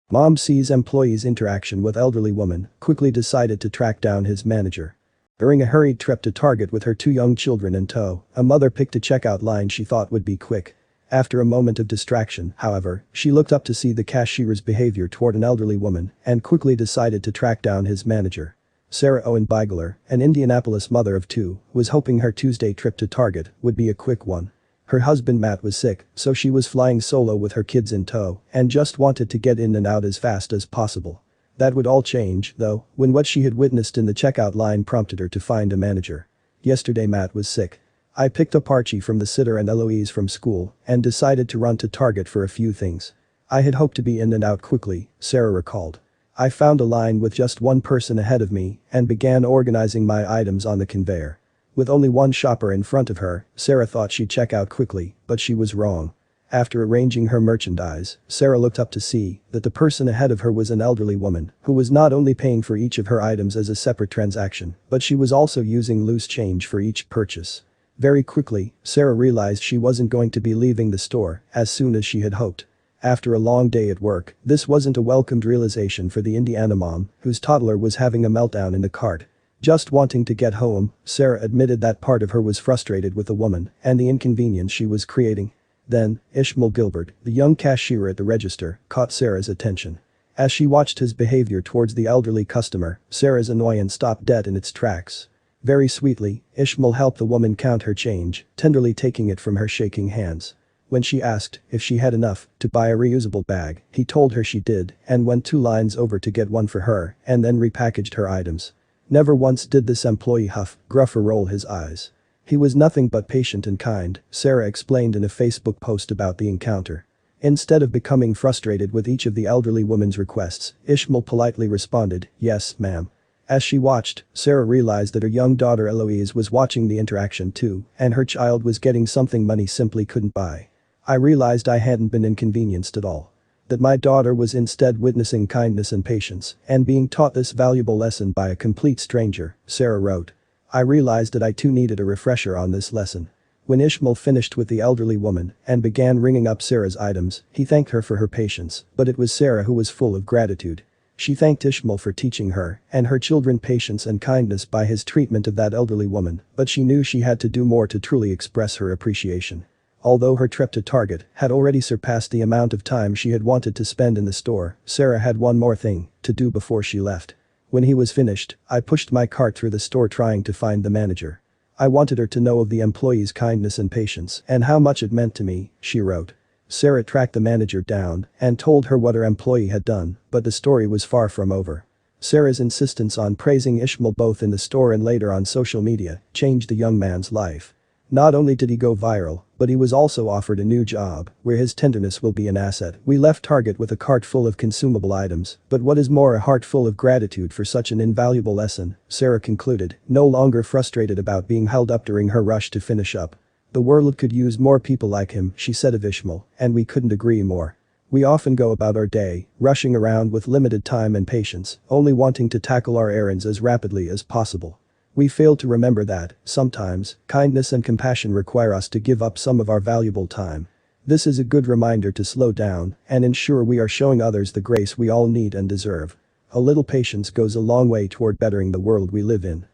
Mom sees employee's interaction with elderly woman, quickly decided to track down his manager. During a hurried trip to Target with her two young children in tow, a mother picked a checkout line she thought would be quick. After a moment of distraction, however, she looked up to see the cashier's behavior toward an elderly woman and quickly decided to track down his manager. Sarah Owen Beigler, an Indianapolis mother of two, was hoping her Tuesday trip to Target would be a quick one. Her husband Matt was sick, so she was flying solo with her kids in tow and just wanted to get in and out as fast as possible. That would all change, though, when what she had witnessed in the checkout line prompted her to find a manager. Yesterday Matt was sick. I picked up Archie from the sitter and Eloise from school and decided to run to Target for a few things. I had hoped to be in and out quickly, Sarah recalled. I found a line with just one person ahead of me and began organizing my items on the conveyor. With only one shopper in front of her, Sarah thought she'd check out quickly, but she was wrong. After arranging her merchandise, Sarah looked up to see that the person ahead of her was an elderly woman who was not only paying for each of her items as a separate transaction, but she was also using loose change for each purchase. Very quickly, Sarah realized she wasn't going to be leaving the store as soon as she had hoped. After a long day at work, this wasn't a welcomed realization for the Indiana mom, whose toddler was having a meltdown in the cart. Just wanting to get home, Sarah admitted that part of her was frustrated with the woman and the inconvenience she was creating. Then, Ishmael Gilbert, the young cashier at the register, caught Sarah's attention. As she watched his behavior towards the elderly customer, Sarah's annoyance stopped dead in its tracks. Very sweetly, Ishmael helped the woman count her change, tenderly taking it from her shaking hands. When she asked if she had enough to buy a reusable bag, he told her she did and went 2 lines over to get one for her and then repackaged her items. Never once did this employee huff, gruff or roll his eyes. He was nothing but patient and kind, Sarah explained in a Facebook post about the encounter. Instead of becoming frustrated with each of the elderly woman's requests, Ishmael politely responded, "Yes, ma'am." As she watched, Sarah realized that her young daughter Eloise was watching the interaction too, and her child was getting something money simply couldn't buy. I realized I hadn't been inconvenienced at all. That my daughter was instead witnessing kindness and patience and being taught this valuable lesson by a complete stranger, Sarah wrote. I realized that I too needed a refresher on this lesson. When Ishmael finished with the elderly woman and began ringing up Sarah's items, he thanked her for her patience, but it was Sarah who was full of gratitude. She thanked Ishmael for teaching her and her children patience and kindness by his treatment of that elderly woman, but she knew she had to do more to truly express her appreciation. Although her trip to Target had already surpassed the amount of time she had wanted to spend in the store, Sarah had one more thing to do before she left. When he was finished, I pushed my cart through the store trying to find the manager. I wanted her to know of the employee's kindness and patience and how much it meant to me, she wrote. Sarah tracked the manager down and told her what her employee had done, but the story was far from over. Sarah's insistence on praising Ishmael both in the store and later on social media changed the young man's life. Not only did he go viral, but he was also offered a new job where his tenderness will be an asset. We left Target with a cart full of consumable items, but what is more, a heart full of gratitude for such an invaluable lesson, Sarah concluded, no longer frustrated about being held up during her rush to finish up. The world could use more people like him, she said of Ishmael, and we couldn't agree more. We often go about our day, rushing around with limited time and patience, only wanting to tackle our errands as rapidly as possible. We fail to remember that, sometimes, kindness and compassion require us to give up some of our valuable time. This is a good reminder to slow down and ensure we are showing others the grace we all need and deserve. A little patience goes a long way toward bettering the world we live in.